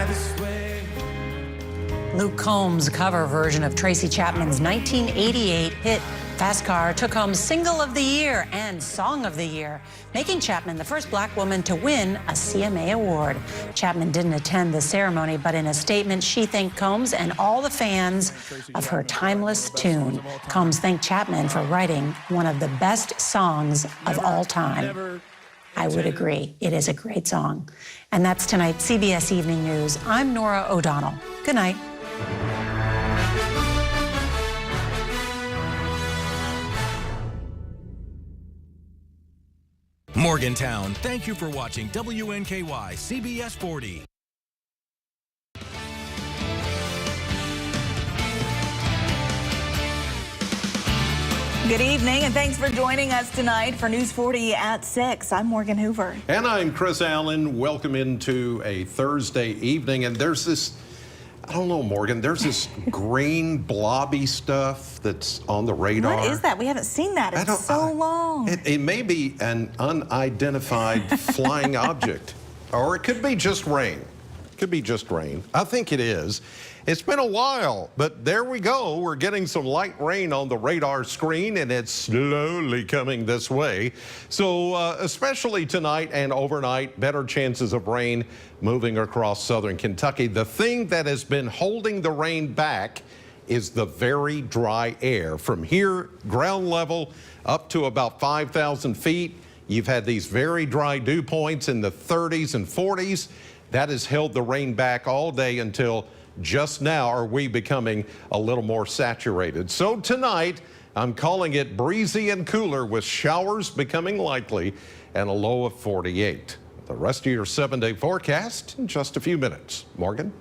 this way. Luke Combs' cover version of Tracy Chapman's 1988 hit Fast Car took home Single of the Year and Song of the Year, making Chapman the first black woman to win a CMA award. Chapman didn't attend the ceremony, but in a statement, she thanked Combs and all the fans of her timeless tune. Combs thanked Chapman for writing one of the best songs of all time. I would agree. It is a great song. And that's tonight's CBS Evening News. I'm Nora O'Donnell. Good night. Morgantown, thank you for watching WNKY CBS 40. Good evening, and thanks for joining us tonight for News 40 at 6. I'm Morgan Hoover. And I'm Chris Allen. Welcome into a Thursday evening. And there's this, I don't know, Morgan, there's this green blobby stuff that's on the radar. What is that? We haven't seen that in so long. It may be an unidentified flying object, or it could be just rain. It could be just rain. I think it is. It's been a while, but there we go. We're getting some light rain on the radar screen, and it's slowly coming this way. So especially tonight and overnight, better chances of rain moving across southern Kentucky. The thing that has been holding the rain back is the very dry air. From here, ground level, up to about 5,000 feet, you've had these very dry dew points in the 30s and 40s. That has held the rain back all day until just now are we becoming a little more saturated. So tonight, I'm calling it breezy and cooler with showers becoming likely and a low of 48. The rest of your 7-day forecast in just a few minutes. Morgan?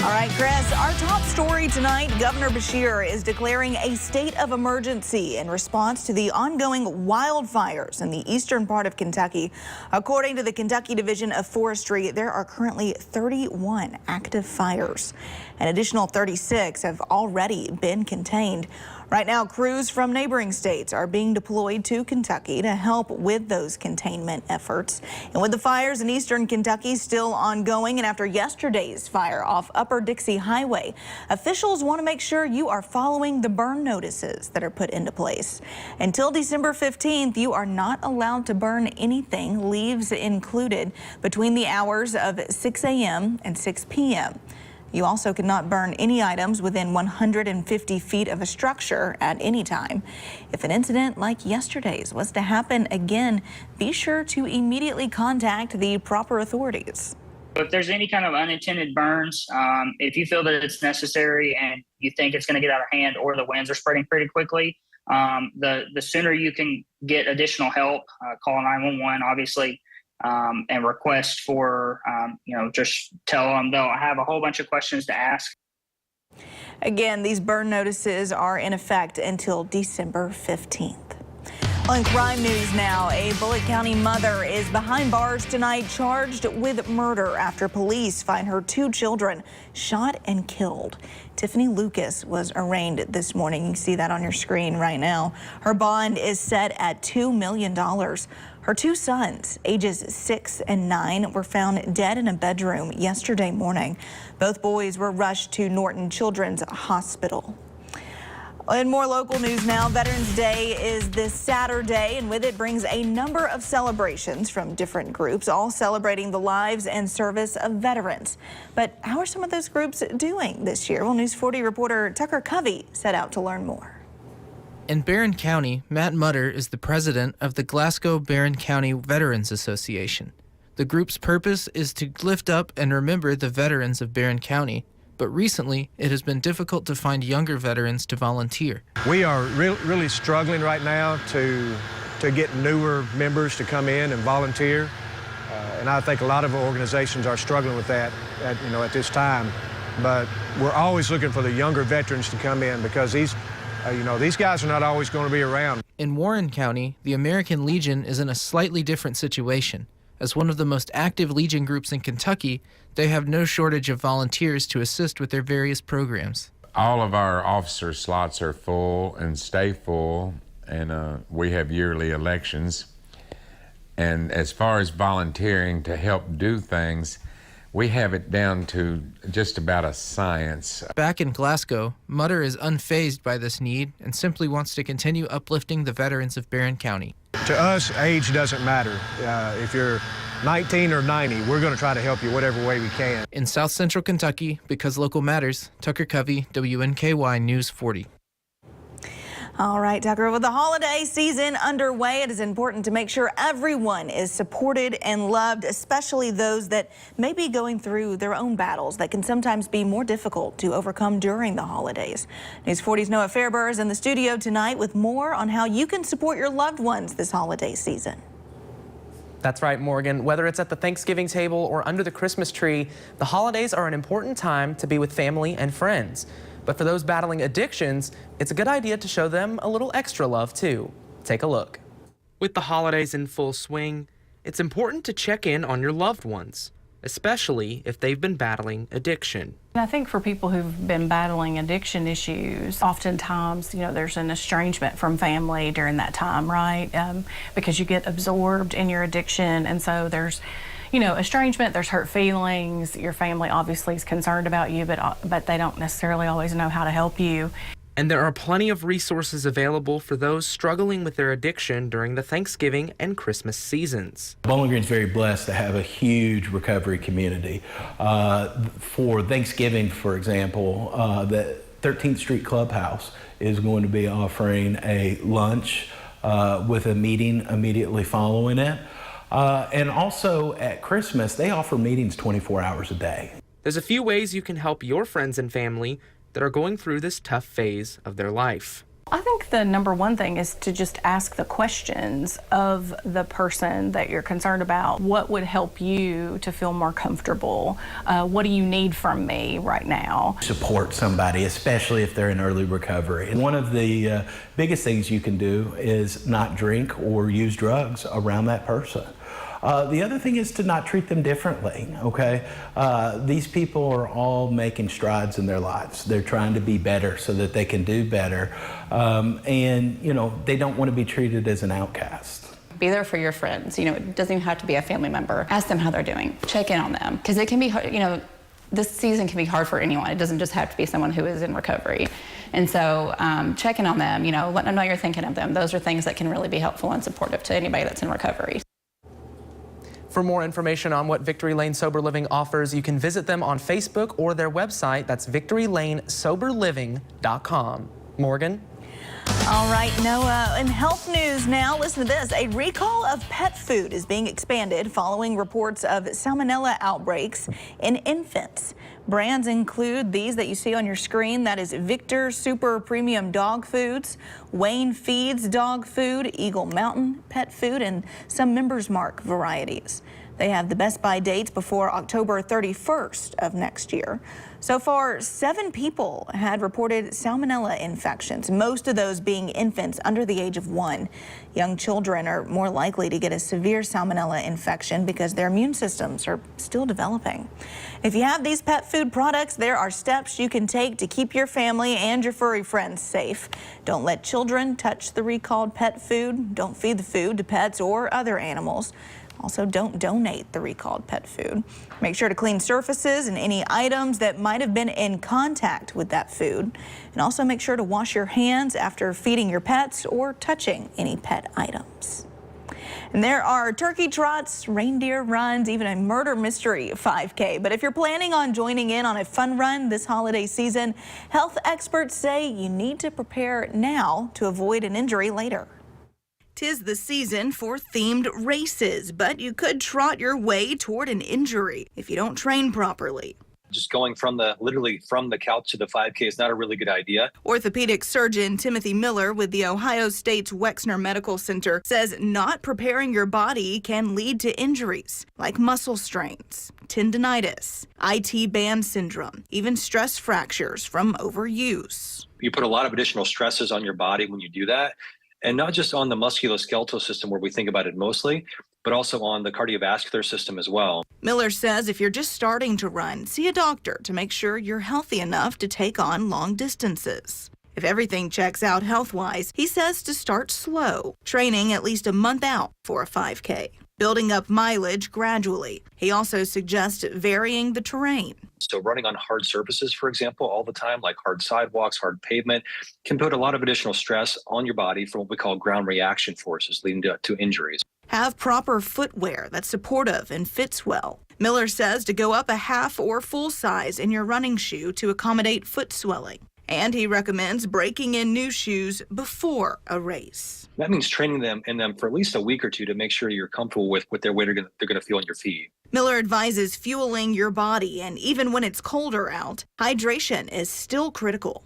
All right, Chris, our top story tonight, Governor Beshear is declaring a state of emergency in response to the ongoing wildfires in the eastern part of Kentucky. According to the Kentucky Division of Forestry, there are currently 31 active fires. An additional 36 have already been contained. Right now, crews from neighboring states are being deployed to Kentucky to help with those containment efforts. And with the fires in eastern Kentucky still ongoing, and after yesterday's fire off Upper Dixie Highway, officials want to make sure you are following the burn notices that are put into place. Until December 15th, you are not allowed to burn anything, leaves included, between the hours of 6 a.m. and 6 p.m. You also cannot burn any items within 150 feet of a structure at any time. If an incident like yesterday's was to happen again, be sure to immediately contact the proper authorities. If there's any kind of unintended burns, if you feel that it's necessary and you think it's going to get out of hand or the winds are spreading pretty quickly, the sooner you can get additional help, call 911, obviously. And request for, just tell them they'll have a whole bunch of questions to ask. Again, these burn notices are in effect until December 15th. Well, in crime news now, a Bullitt County mother is behind bars tonight charged with murder after police find her 2 children shot and killed. Tiffany Lucas was arraigned this morning. You can see that on your screen right now. Her bond is set at $2 million. Her 2 sons, ages 6 and 9, were found dead in a bedroom yesterday morning. Both boys were rushed to Norton Children's Hospital. In more local news now, Veterans Day is this Saturday, and with it brings a number of celebrations from different groups, all celebrating the lives and service of veterans. But how are some of those groups doing this year? Well, News 40 reporter Tucker Covey set out to learn more. In Barron County, Matt Mutter is the president of the Glasgow Barron County Veterans Association. The group's purpose is to lift up and remember the veterans of Barron County, but recently it has been difficult to find younger veterans to volunteer. We are really struggling right now to get newer members to come in and volunteer, and I think a lot of organizations are struggling with that at this time. But we're always looking for the younger veterans to come in because these guys are not always going to be around. In Warren County, the American Legion is in a slightly different situation. As one of the most active Legion groups in Kentucky, they have no shortage of volunteers to assist with their various programs. All of our officer slots are full and stay full, and we have yearly elections. And as far as volunteering to help do things, We have it down to just about a science. Back in Glasgow, Mutter is unfazed by this need and simply wants to continue uplifting the veterans of Barron County. To us, age doesn't matter. If you're 19 or 90, we're going to try to help you whatever way we can. In South Central Kentucky, because local matters, Tucker Covey, WNKY News 40. All right, Tucker, with the holiday season underway, it is important to make sure everyone is supported and loved, especially those that may be going through their own battles that can sometimes be more difficult to overcome during the holidays. News 40's Noah Fairburr is in the studio tonight with more on how you can support your loved ones this holiday season. That's right, Morgan. Whether it's at the Thanksgiving table or under the Christmas tree, the holidays are an important time to be with family and friends. But for those battling addictions, it's a good idea to show them a little extra love, too. Take a look. With the holidays in full swing, it's important to check in on your loved ones, especially if they've been battling addiction. I think for people who've been battling addiction issues, oftentimes, there's an estrangement from family during that time, right? Because you get absorbed in your addiction, and so there's estrangement, there's hurt feelings. Your family obviously is concerned about you, but they don't necessarily always know how to help you. And there are plenty of resources available for those struggling with their addiction during the Thanksgiving and Christmas seasons. Bowling Green's very blessed to have a huge recovery community. For Thanksgiving, for example, the 13th Street Clubhouse is going to be offering a lunch with a meeting immediately following it. And also at Christmas, they offer meetings 24 hours a day. There's a few ways you can help your friends and family that are going through this tough phase of their life. I think the number one thing is to just ask the questions of the person that you're concerned about. What would help you to feel more comfortable? What do you need from me right now? Support somebody, especially if they're in early recovery. And one of the biggest things you can do is not drink or use drugs around that person. The other thing is to not treat them differently, okay? These people are all making strides in their lives. They're trying to be better so that they can do better. And, they don't want to be treated as an outcast. Be there for your friends. It doesn't even have to be a family member. Ask them how they're doing. Check in on them. Because it can be hard, this season can be hard for anyone. It doesn't just have to be someone who is in recovery. And so check in on them, letting them know you're thinking of them. Those are things that can really be helpful and supportive to anybody that's in recovery. For more information on what Victory Lane Sober Living offers, you can visit them on Facebook or their website. That's victorylanesoberliving.com. Morgan? All right, Noah, in health news now, listen to this. A recall of pet food is being expanded following reports of salmonella outbreaks in infants. Brands include these that you see on your screen. That is Victor Super Premium Dog Foods, Wayne Feeds Dog Food, Eagle Mountain Pet Food, and some Members Mark varieties. They have the best buy dates before October 31st of next year. So far, 7 people had reported salmonella infections, most of those being infants under the age of 1. Young children are more likely to get a severe salmonella infection because their immune systems are still developing. If you have these pet food products, there are steps you can take to keep your family and your furry friends safe. Don't let children touch the recalled pet food. Don't feed the food to pets or other animals. Also, don't donate the recalled pet food. Make sure to clean surfaces and any items that might have been in contact with that food. And also make sure to wash your hands after feeding your pets or touching any pet items. And there are turkey trots, reindeer runs, even a murder mystery 5K. But if you're planning on joining in on a fun run this holiday season, health experts say you need to prepare now to avoid an injury later. 'Tis the season for themed races, but you could trot your way toward an injury if you don't train properly. Just going literally from the couch to the 5K is not a really good idea. Orthopedic surgeon Timothy Miller with the Ohio State's Wexner Medical Center says not preparing your body can lead to injuries like muscle strains, tendinitis, IT band syndrome, even stress fractures from overuse. You put a lot of additional stresses on your body when you do that. And not just on the musculoskeletal system where we think about it mostly, but also on the cardiovascular system as well. Miller says if you're just starting to run, see a doctor to make sure you're healthy enough to take on long distances. If everything checks out health-wise, he says to start slow, training at least a month out for a 5K. building up mileage gradually. He also suggests varying the terrain. So running on hard surfaces, for example, all the time, like hard sidewalks, hard pavement, can put a lot of additional stress on your body from what we call ground reaction forces, leading to injuries. Have proper footwear that's supportive and fits well. Miller says to go up a half or full size in your running shoe to accommodate foot swelling. And he recommends breaking in new shoes before a race. That means training them for at least a week or two to make sure you're comfortable with what their weight they're going to feel on your feet. Miller advises fueling your body, and even when it's colder out, hydration is still critical.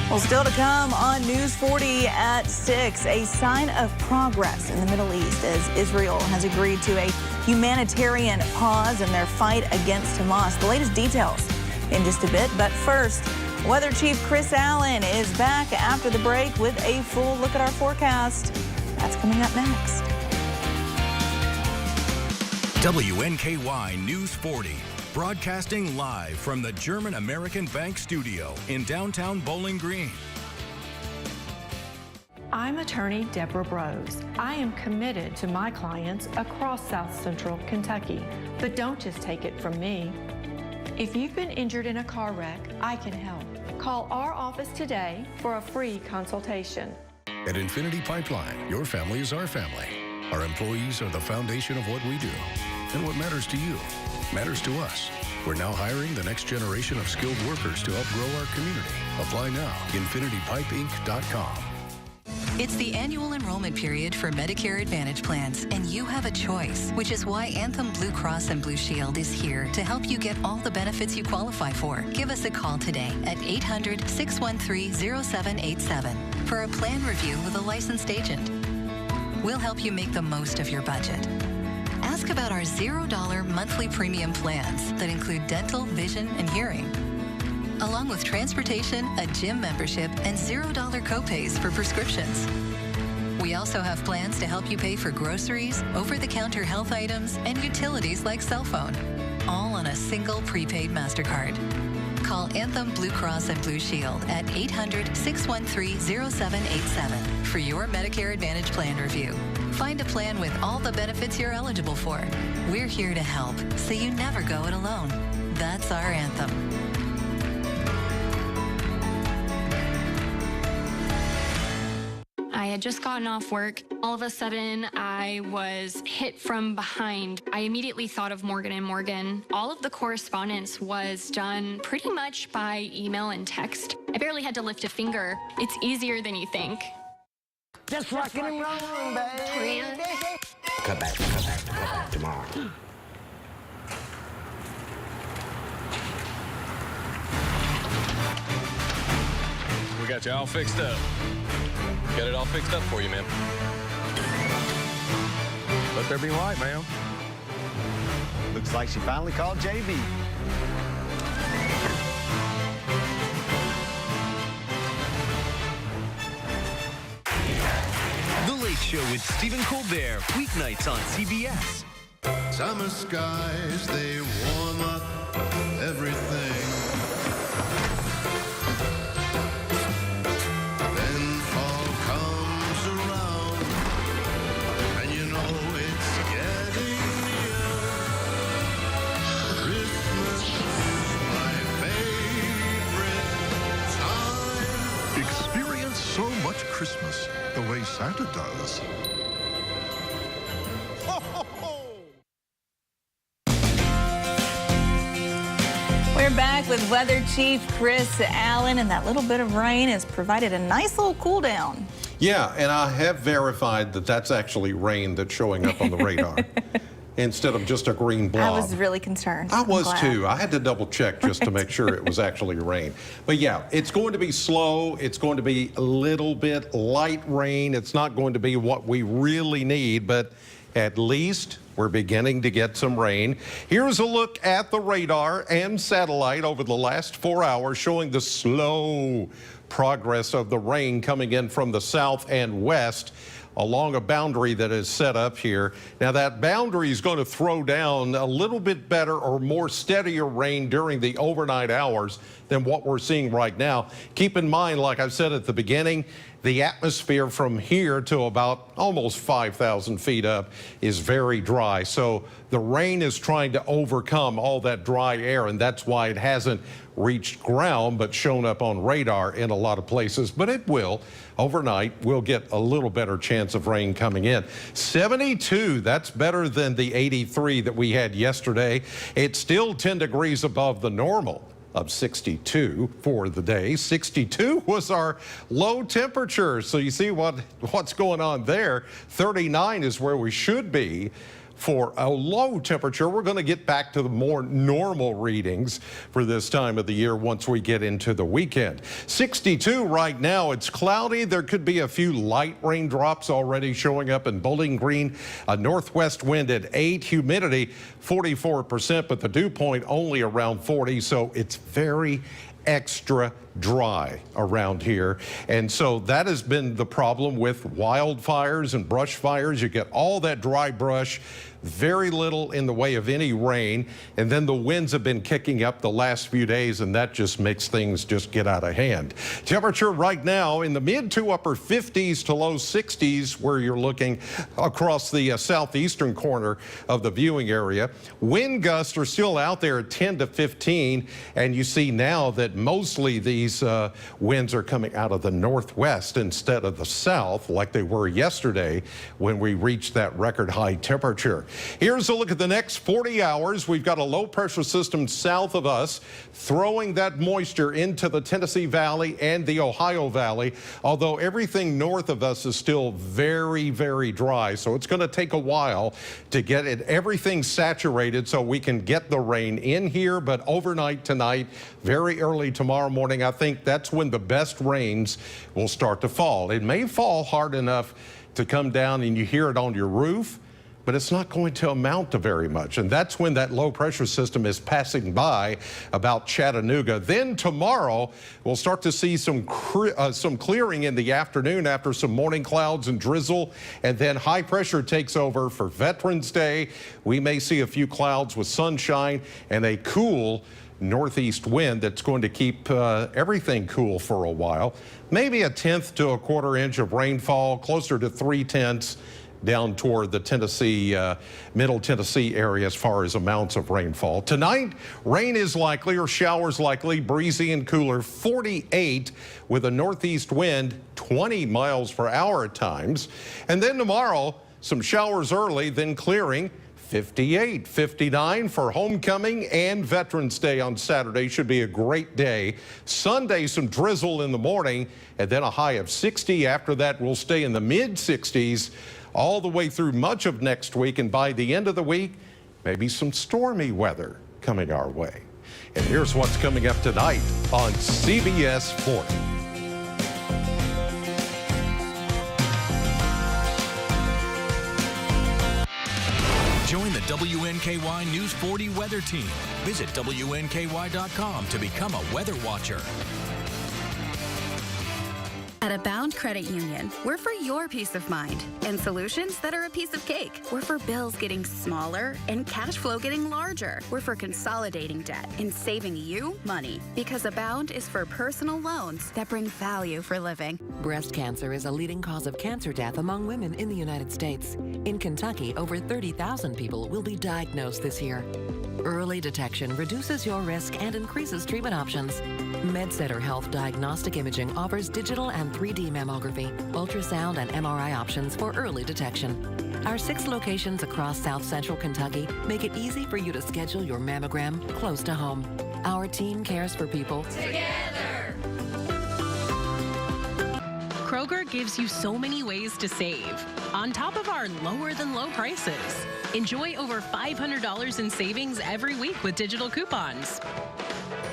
Well, still to come on News 40 at 6, a sign of progress in the Middle East as Israel has agreed to a humanitarian pause in their fight against Hamas. The latest details in just a bit, but first, Weather Chief Chris Allen is back after the break with a full look at our forecast. That's coming up next. WNKY News 40, broadcasting live from the German American Bank studio in downtown Bowling Green. I'm attorney Deborah Brose. I am committed to my clients across South Central Kentucky. But don't just take it from me. If you've been injured in a car wreck, I can help. Call our office today for a free consultation. At Infinity Pipeline, your family is our family. Our employees are the foundation of what we do. And what matters to you matters to us. We're now hiring the next generation of skilled workers to help grow our community. Apply now. InfinityPipeInc.com. It's the annual enrollment period for Medicare Advantage plans, and you have a choice, which is why Anthem Blue Cross and Blue Shield is here to help you get all the benefits you qualify for. Give us a call today at 800-613-0787 for a plan review with a licensed agent. We'll help you make the most of your budget. Ask about our $0 monthly premium plans that include dental, vision, and hearing, along with transportation, a gym membership, and $0 copays for prescriptions. We also have plans to help you pay for groceries, over-the-counter health items, and utilities like cell phone, all on a single prepaid MasterCard. Call Anthem Blue Cross and Blue Shield at 800-613-0787 for your Medicare Advantage plan review. Find a plan with all the benefits you're eligible for. We're here to help, so you never go it alone. That's our anthem. I had just gotten off work. All of a sudden, I was hit from behind. I immediately thought of Morgan & Morgan. All of the correspondence was done pretty much by email and text. I barely had to lift a finger. It's easier than you think. Just rockin' and rollin', baby. Come back tomorrow. We got you all fixed up. Got it all fixed up for you, ma'am. Let there be light, ma'am. Looks like she finally called JB. The Late Show with Stephen Colbert, weeknights on CBS. Summer skies, they warm up everything. Then fall comes around, and you know it's getting near. Christmas is my favorite time. Experience so much Christmas the way Santa does. We're back with Weather Chief Chris Allen, and that little bit of rain has provided a nice little cool down. Yeah, and I have verified that that's actually rain that's showing up on the radar instead of just a green blob. I was really concerned. I was too. I had to double check just to make sure it was actually rain. But yeah, it's going to be slow. It's going to be a little bit light rain. It's not going to be what we really need, but at least we're beginning to get some rain. Here's a look at the radar and satellite over the last 4 hours, showing the slow progress of the rain coming in from the south and west along a boundary that is set up here. Now that boundary is going to throw down a little bit better or more steadier rain during the overnight hours than what we're seeing right now. Keep in mind, like I've said at the beginning, The atmosphere from here to about almost 5,000 feet up is very dry. So the rain is trying to overcome all that dry air, and that's why it hasn't reached ground but shown up on radar in a lot of places. But it will. Overnight, we'll get a little better chance of rain coming in. 72, that's better than the 83 that we had yesterday. It's still 10 degrees above the normal of 62 for the day. 62 was our low temperature. So you see what's going on there. 39 is where we should be. For a low temperature, we're going to get back to the more normal readings for this time of the year once we get into the weekend. 62 right now. It's cloudy. There could be a few light raindrops already showing up in Bowling Green. A northwest wind at 8, humidity 44%, but the dew point only around 40, so it's very extra dry around here. And so that has been the problem with wildfires and brush fires. You get all that dry brush, very little in the way of any rain, and then the winds have been kicking up the last few days, and that just makes things just get out of hand. Temperature right now in the mid to upper 50s to low 60s where you're looking across the southeastern corner of the viewing area. Wind gusts are still out there at 10 to 15, and you see now that mostly these winds are coming out of the northwest instead of the south like they were yesterday when we reached that record high temperature. Here's a look at the next 40 hours. We've got a low pressure system south of us throwing that moisture into the Tennessee Valley and the Ohio Valley, although everything north of us is still very, very dry. So it's going to take a while to get everything saturated so we can get the rain in here. But overnight tonight, very early tomorrow morning, I think that's when the best rains will start to fall. It may fall hard enough to come down and you hear it on your roof, but it's not going to amount to very much. And that's when that low pressure system is passing by about Chattanooga. Then tomorrow, we'll start to see some clearing in the afternoon after some morning clouds and drizzle. And then high pressure takes over for Veterans Day. We may see a few clouds with sunshine and a cool northeast wind that's going to keep everything cool for a while. Maybe a tenth to a quarter inch of rainfall, closer to 3/10 down toward the Tennessee, middle Tennessee area as far as amounts of rainfall. Tonight, rain is likely or showers likely, breezy and cooler, 48 with a northeast wind, 20 miles per hour at times. And then tomorrow, some showers early, then clearing, 58, 59 for homecoming and Veterans Day on Saturday. Should be a great day. Sunday, some drizzle in the morning, and then a high of 60. After that, we'll stay in the mid-60s all the way through much of next week, and by the end of the week, maybe some stormy weather coming our way. And here's what's coming up tonight on CBS 40. Join the WNKY News 40 weather team. Visit WNKY.com to become a weather watcher. At Abound Credit Union, we're for your peace of mind and solutions that are a piece of cake. We're for bills getting smaller and cash flow getting larger. We're for consolidating debt and saving you money, because Abound is for personal loans that bring value for living. Breast cancer is a leading cause of cancer death among women in the United States. In Kentucky, over 30,000 people will be diagnosed this year. Early detection reduces your risk and increases treatment options. MedCenter Health Diagnostic Imaging offers digital and 3D mammography, ultrasound, and MRI options for early detection. Our 6 locations across South Central Kentucky make it easy for you to schedule your mammogram close to home. Our team cares for people together. Kroger gives you so many ways to save, on top of our lower than low prices. Enjoy over $500 in savings every week with digital coupons.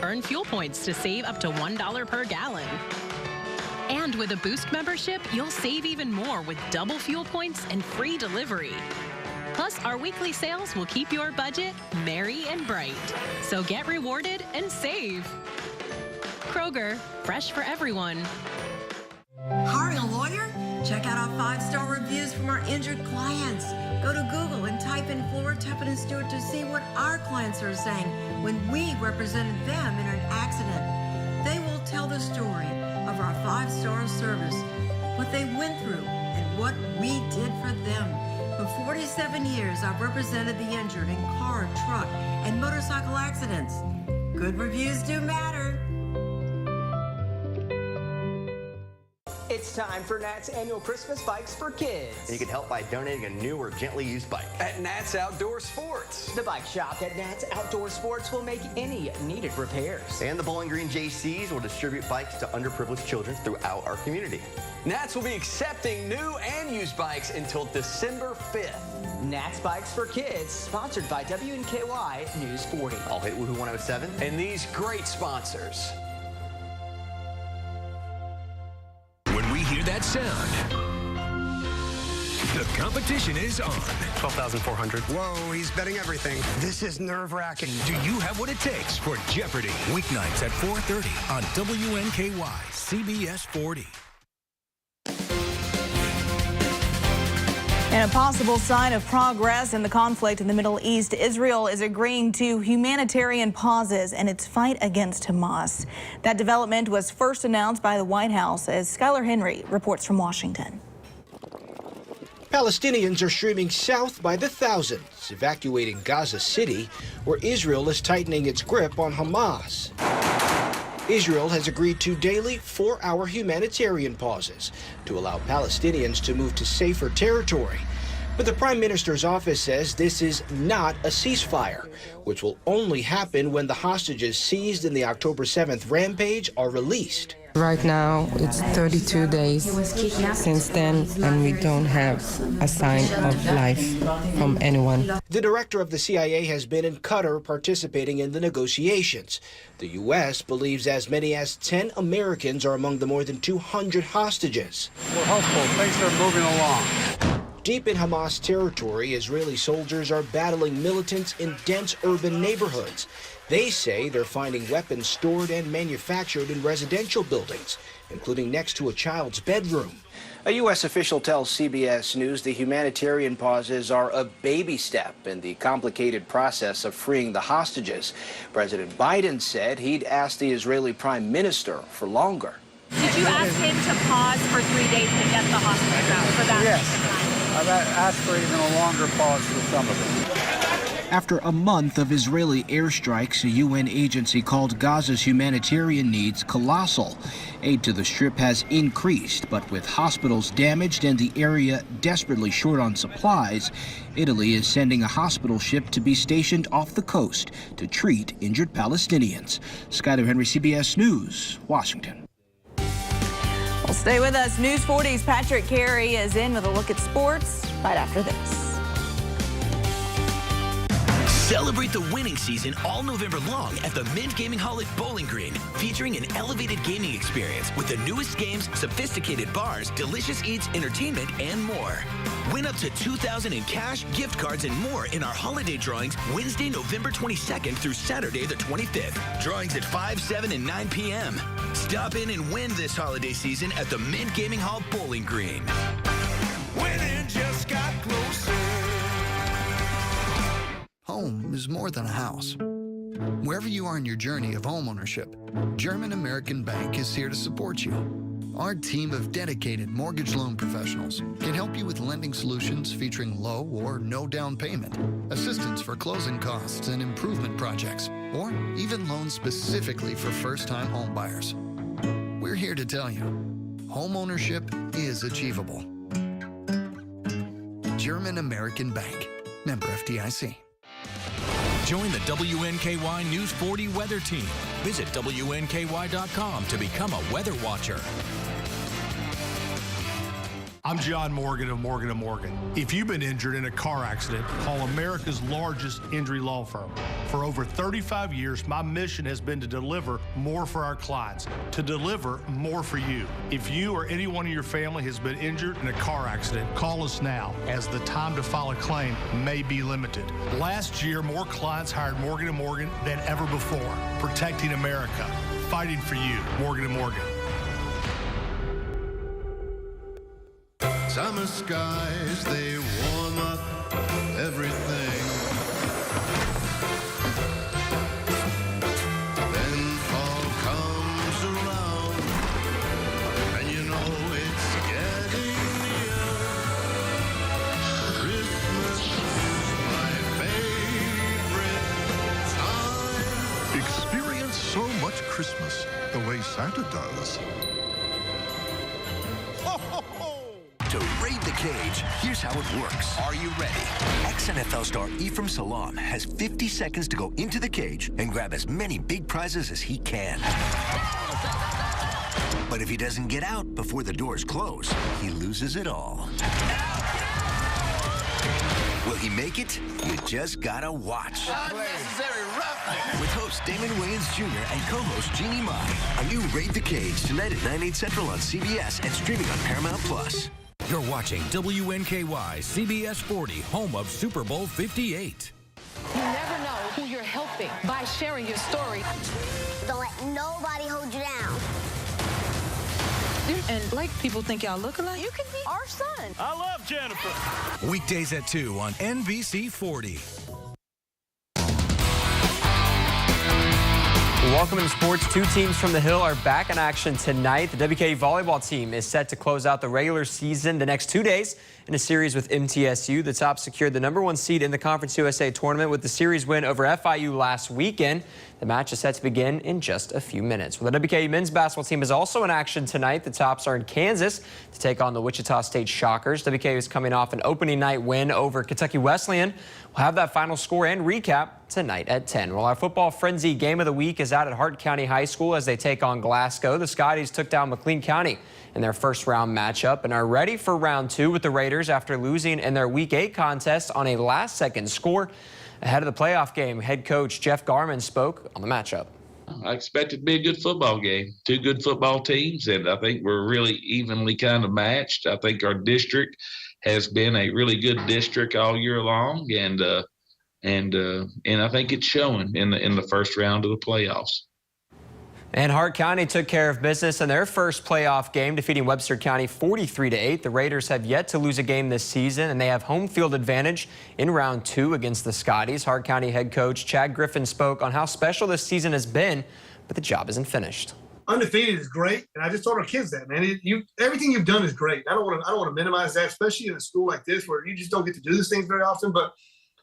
Earn fuel points to save up to $1 per gallon. And with a Boost membership, you'll save even more with double fuel points and free delivery. Plus, our weekly sales will keep your budget merry and bright. So get rewarded and save. Kroger, fresh for everyone. Hiring a lawyer? Check out our 5-star reviews from our injured clients. Go to Google and type in Fuller, Teppan & Stewart to see what our clients are saying when we represented them in an accident. They will tell the story of our 5-star service. what they went through, and what we did for them. For 47 years, I've represented the injured in car, truck, and motorcycle accidents. Good reviews do matter. It's time for Nat's annual Christmas Bikes for Kids. And you can help by donating a new or gently used bike. At Nat's Outdoor Sports. The bike shop at Nat's Outdoor Sports will make any needed repairs. And the Bowling Green JCs will distribute bikes to underprivileged children throughout our community. Nat's will be accepting new and used bikes until December 5th. Nat's Bikes for Kids, sponsored by WNKY News 40. I'll hit Woohoo 107. And these great sponsors. When we hear that sound, the competition is on. 12,400. Whoa, he's betting everything. This is nerve-wracking. Do you have what it takes for Jeopardy? Weeknights at 4:30 on WNKY CBS 40. And a possible sign of progress in the conflict in the Middle East, Israel is agreeing to humanitarian pauses in its fight against Hamas. That development was first announced by the White House, as Skylar Henry reports from Washington. Palestinians are streaming south by the thousands, evacuating Gaza City, where Israel is tightening its grip on Hamas. Israel has agreed to daily 4-hour humanitarian pauses to allow Palestinians to move to safer territory. But the Prime Minister's office says this is not a ceasefire, which will only happen when the hostages seized in the October 7th rampage are released. Right now, it's 32 days since then, and we don't have a sign of life from anyone. The director of the CIA has been in Qatar participating in the negotiations. The U.S. believes as many as 10 Americans are among the more than 200 hostages. We're hopeful things are moving along. Deep in Hamas territory, Israeli soldiers are battling militants in dense urban neighborhoods. They say they're finding weapons stored and manufactured in residential buildings, including next to a child's bedroom. A U.S. official tells CBS News the humanitarian pauses are a baby step in the complicated process of freeing the hostages. President Biden said he'd asked the Israeli Prime Minister for longer. Did you ask him to pause for 3 days to get the hostages out for that? Yes. I've asked for even a longer pause for some of them. After a month of Israeli airstrikes, a UN agency called Gaza's humanitarian needs colossal. Aid to the Strip has increased, but with hospitals damaged and the area desperately short on supplies, Italy is sending a hospital ship to be stationed off the coast to treat injured Palestinians. Skyler Henry, CBS News, Washington. Well, stay with us. News 40's Patrick Carey is in with a look at sports right after this. Celebrate the winning season all November long at the Mint Gaming Hall at Bowling Green, featuring an elevated gaming experience with the newest games, sophisticated bars, delicious eats, entertainment, and more. Win up to $2,000 in cash, gift cards, and more in our holiday drawings Wednesday, November 22nd through Saturday the 25th. Drawings at 5, 7, and 9 p.m. Stop in and win this holiday season at the Mint Gaming Hall Bowling Green. Winning just got closer. Home is more than a house. Wherever you are in your journey of homeownership, German American Bank is here to support you. Our team of dedicated mortgage loan professionals can help you with lending solutions featuring low or no down payment, assistance for closing costs and improvement projects, or even loans specifically for first-time home buyers. We're here to tell you, homeownership is achievable. German American Bank, member FDIC. Join the WNKY News 40 weather team. Visit WNKY.com to become a weather watcher. I'm John Morgan of Morgan & Morgan. If you've been injured in a car accident, call America's largest injury law firm. For over 35 years, my mission has been to deliver more for our clients, to deliver more for you. If you or anyone in your family has been injured in a car accident, call us now, as the time to file a claim may be limited. Last year, more clients hired Morgan & Morgan than ever before, protecting America, fighting for you. Morgan & Morgan. Summer skies, they warm up everything. Then fall comes around, and you know it's getting much Christmas the way Santa does. To raid the cage, here's how it works. Are you ready? Ex-NFL star Ephraim Salaam has 50 seconds to go into the cage and grab as many big prizes as he can. But if he doesn't get out before the doors close, he loses it all. Will he make it? You just gotta watch. Unnecessary roughness. With host Damon Wayans Jr. and co-host Jeannie Mai. A new Raid the Cage tonight at 9, 8 Central on CBS and streaming on Paramount+. You're watching WNKY CBS 40, home of Super Bowl 58. You never know who you're helping by sharing your story. Don't let nobody hold you down. And like people think y'all look alike, you can be our son. I love Jennifer. Weekdays at 2 on NBC 40. Welcome into sports. Two teams from the Hill are back in action tonight. The WNKY volleyball team is set to close out the regular season the next 2 days in a series with MTSU. The Tops secured the #1 seed in the Conference USA tournament with the series win over FIU last weekend. The match is set to begin in just a few minutes. Well, the WNKY men's basketball team is also in action tonight. The Tops are in Kansas to take on the Wichita State Shockers. WNKY is coming off an opening night win over Kentucky Wesleyan. We'll have that final score and recap tonight at 10. Well, our football frenzy game of the week is out at Hart County High School as they take on Glasgow. The Scotties took down McLean County in their first round matchup and are ready for round 2 with the Raiders after losing in their Week 8 contest on a last-second score. Ahead of the playoff game, head coach Jeff Garman spoke on the matchup. I expect it to be a good football game. Two good football teams, and I think we're really evenly kind of matched. I think our district has been a really good district all year long, and I think it's showing in the first round of the playoffs. And Hart County took care of business in their first playoff game, defeating Webster County 43-8. The Raiders have yet to lose a game this season, and they have home field advantage in round 2 against the Scotties. Hart County head coach Chad Griffin spoke on how special this season has been, but the job isn't finished. Undefeated is great, and I just told our kids that, man. Everything you've done is great. I don't want to minimize that, especially in a school like this where you just don't get to do these things very often. But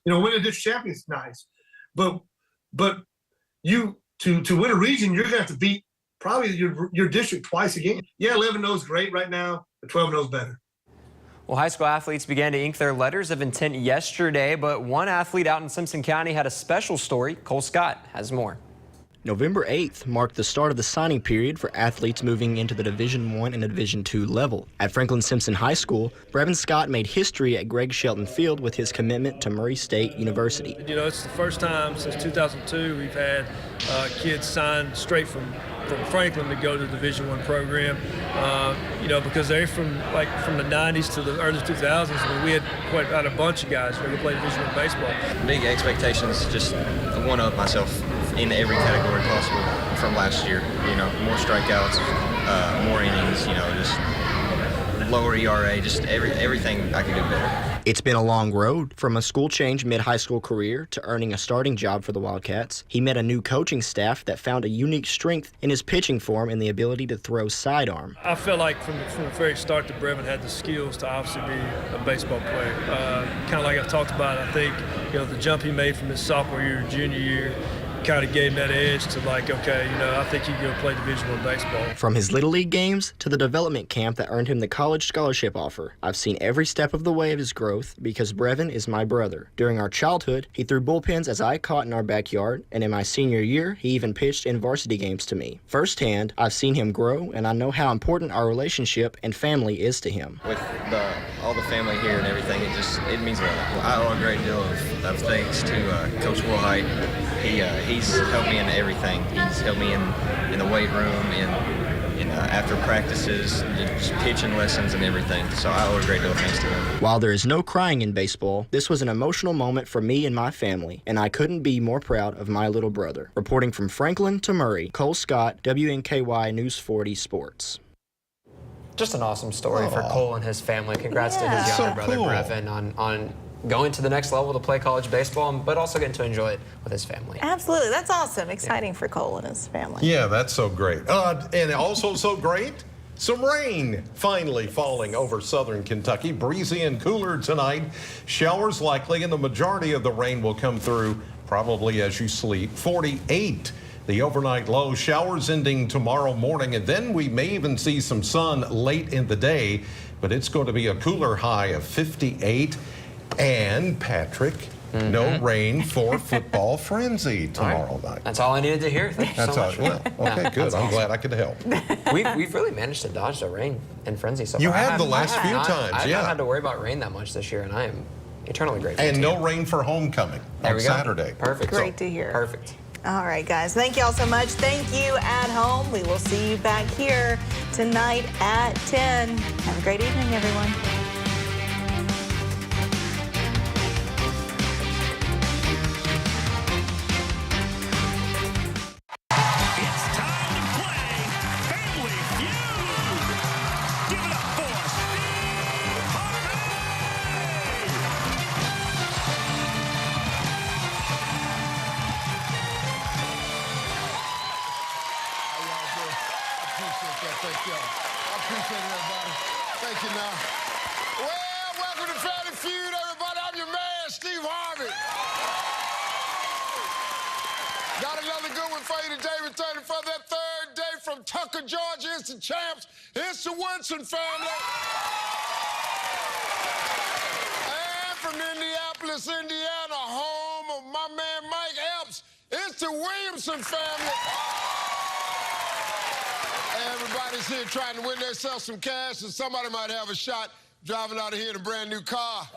winning a district champion is nice. But you. To win a region, you're going to have to beat probably your district twice again. Yeah, 11-0 is great right now, but 12-0 is better. Well, high school athletes began to ink their letters of intent yesterday, but one athlete out in Simpson County had a special story. Cole Scott has more. November 8th marked the start of the signing period for athletes moving into the Division I and Division II level. At Franklin Simpson High School, Brevin Scott made history at Greg Shelton Field with his commitment to Murray State University. It's the first time since 2002 we've had kids sign straight from Franklin to go to the Division I program. Because they're from the 90s to the early 2000s. I mean, we had quite a bunch of guys who played Division I baseball. Big expectations, just one up myself in every category possible from last year. More strikeouts, more innings, just lower ERA, just everything I could do better. It's been a long road from a school change mid-high school career to earning a starting job for the Wildcats. He met a new coaching staff that found a unique strength in his pitching form and the ability to throw sidearm. I felt like from the very start that Brevin had the skills to obviously be a baseball player. Kind of like I talked about, I think the jump he made from his sophomore year to junior year kind of gave him that edge to I think he can go play Division I baseball. From his Little League games to the development camp that earned him the college scholarship offer, I've seen every step of the way of his growth because Brevin is my brother. During our childhood, he threw bullpens as I caught in our backyard, and in my senior year, he even pitched in varsity games to me. Firsthand, I've seen him grow, and I know how important our relationship and family is to him. With all the family here and everything, it means a lot. I owe a great deal of thanks to Coach Wilhite. He's helped me in everything. He's helped me in the weight room, in after practices, just pitching lessons and everything. So I owe a great deal of thanks to him. While there is no crying in baseball, this was an emotional moment for me and my family, and I couldn't be more proud of my little brother. Reporting from Franklin to Murray, Cole Scott, WNKY News 40 Sports. Just an awesome story for Cole and his family. Congrats to his younger brother, Brevin, on going to the next level to play college baseball, but also getting to enjoy it with his family. Absolutely. That's awesome. Exciting for Cole and his family. Yeah, that's so great. And also so great, some rain finally falling over southern Kentucky. Breezy and cooler tonight. Showers likely, and the majority of the rain will come through probably as you sleep. 48 The overnight low, showers ending tomorrow morning, and then we may even see some sun late in the day, but it's going to be a cooler high of 58. And Patrick, no rain for football frenzy tomorrow night. That's all I needed to hear. Thank you so much. Well, okay, good. I'm glad I could help. We've really managed to dodge the rain and frenzy so far. You have the last few times, I've yeah. not had to worry about rain that much this year, and I am eternally grateful. And no rain for homecoming on Saturday. Perfect. Great to hear. Perfect. All right, guys. Thank you all so much. Thank you at home. We will see you back here tonight at 10. Have a great evening, everyone. Thank y'all. I appreciate it, everybody. Thank you now. Well, welcome to Family Feud, everybody. I'm your man, Steve Harvey. Got another good one for you today, returning for that third day from Tucker, Georgia. It's the champs. It's the Winston family. And from Indianapolis, Indiana, home of my man Mike Epps, it's the Williamson family. Everybody's here trying to win themselves some cash, and somebody might have a shot driving out of here in a brand new car.